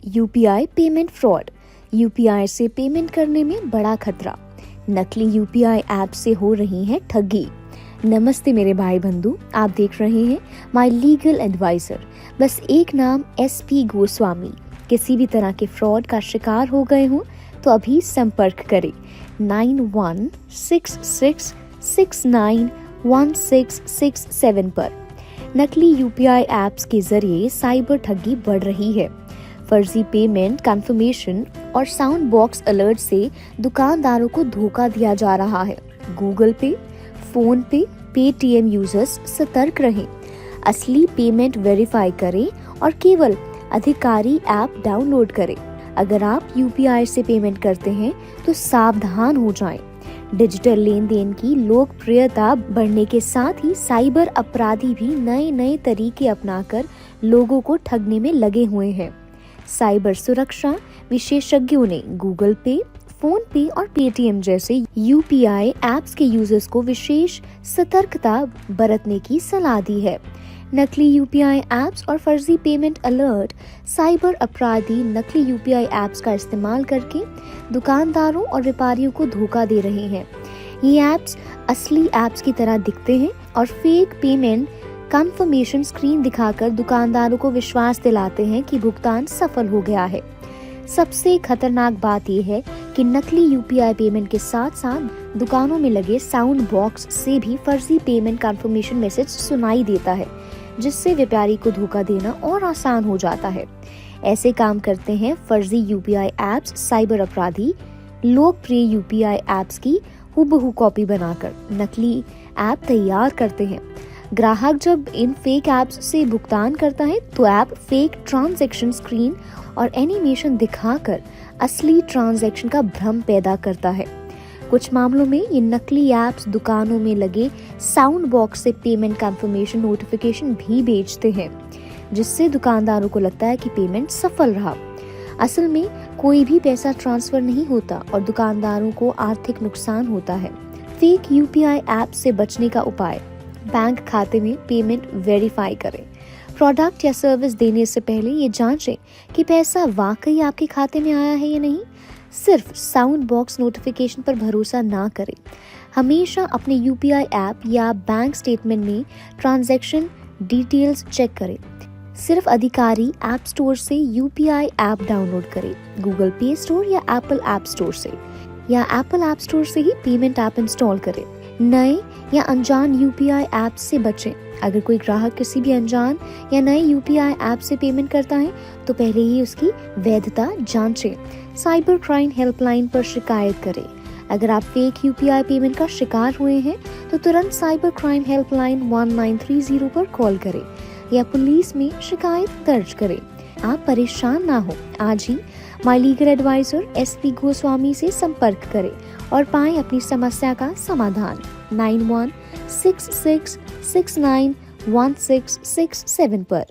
UPI payment fraud. UPI से payment करने में बड़ा खतरा। नकली यूपीआई ऐप से हो रही है ठगी। नमस्ते मेरे भाई बंधु, आप देख रहे हैं माय लीगल एडवाइजर। बस एक नाम SP गोस्वामी। किसी भी तरह के फ्रॉड का शिकार हो गए हो तो अभी संपर्क करें 9166691667 पर। नकली यूपीआई ऐप्स के जरिए साइबर ठगी बढ़ रही है। फर्जी पेमेंट कंफर्मेशन और साउंड बॉक्स अलर्ट से दुकानदारों को धोखा दिया जा रहा है। गूगल पे, फोन पे, पेटीएम यूजर्स सतर्क रहें। असली पेमेंट वेरीफाई करें और केवल अधिकारी ऐप डाउनलोड करें। अगर आप यूपीआई से पेमेंट करते हैं तो सावधान हो जाएं। डिजिटल लेन देन की लोकप्रियता बढ़ने के साथ ही साइबर अपराधी भी नए नए तरीके अपनाकर लोगों को ठगने में लगे हुए हैं। साइबर सुरक्षा विशेषज्ञों ने गूगल पे, फोन पे और पेटीएम जैसे यूपीआई ऐप्स के यूजर्स को विशेष सतर्कता बरतने की सलाह दी है। नकली यूपीआई ऐप्स और फर्जी पेमेंट अलर्ट। साइबर अपराधी नकली यूपीआई ऐप्स का इस्तेमाल करके दुकानदारों और व्यापारियों को धोखा दे रहे हैं। ये ऐप्स असली ऐप्स की तरह दिखते हैं और फेक पेमेंट कंफर्मेशन स्क्रीन दिखाकर दुकानदारों को विश्वास दिलाते हैं कि भुगतान सफल हो गया है। सबसे खतरनाक बात यह है कि नकली यूपीआई पेमेंट के साथ साथ दुकानों में लगे साउंड बॉक्स से भी फर्जी पेमेंट कंफर्मेशन मैसेज सुनाई देता है, जिससे व्यापारी को धोखा देना और आसान हो जाता है। ऐसे काम करते हैं फर्जी यूपीआई ऐप्स। साइबर अपराधी लोकप्रिय यूपीआई ऐप्स की हूबहू कॉपी बनाकर नकली ऐप तैयार करते हैं। ग्राहक जब इन फेक ऐप्स से भुगतान करता है तो ऐप फेक ट्रांजैक्शन स्क्रीन और एनिमेशन दिखाकर असली ट्रांजैक्शन का भ्रम पैदा करता है। कुछ मामलों में ये नकली ऐप्स दुकानों में लगे साउंड बॉक्स से पेमेंट कंफर्मेशन नोटिफिकेशन भी भेजते हैं, जिससे दुकानदारों को लगता है कि पेमेंट सफल रहा। असल में कोई भी पैसा ट्रांसफर नहीं होता और दुकानदारों को आर्थिक नुकसान होता है। फेक यूपीआई ऐप से बचने का उपाय: बैंक खाते में पेमेंट वेरीफाई करें। प्रोडक्ट या सर्विस देने से पहले ये जांचें कि पैसा वाकई आपके खाते में आया है या नहीं। सिर्फ साउंड बॉक्स नोटिफिकेशन पर भरोसा ना करें। हमेशा अपने यूपीआई ऐप या बैंक स्टेटमेंट में ट्रांजैक्शन डिटेल्स चेक करें। सिर्फ अधिकारी ऐप स्टोर से यूपीआई ऐप डाउनलोड करें। गूगल पे स्टोर या एप्पल ऐप स्टोर से ही पेमेंट ऐप इंस्टॉल करें। नए या अनजान यूपीआई ऐप से बचें। अगर कोई ग्राहक किसी भी अनजान या नए यूपीआई ऐप से पेमेंट करता है तो पहले ही उसकी वैधता जांचें। साइबर क्राइम हेल्पलाइन पर शिकायत करें। अगर आप फेक यूपीआई पेमेंट का शिकार हुए हैं तो तुरंत साइबर क्राइम हेल्पलाइन 1930 पर कॉल करें या पुलिस में शिकायत दर्ज करें। आप परेशान ना हो, आज ही my legal advisor SP Goswami से संपर्क करें और पाएं अपनी समस्या का समाधान 9166691667 पर।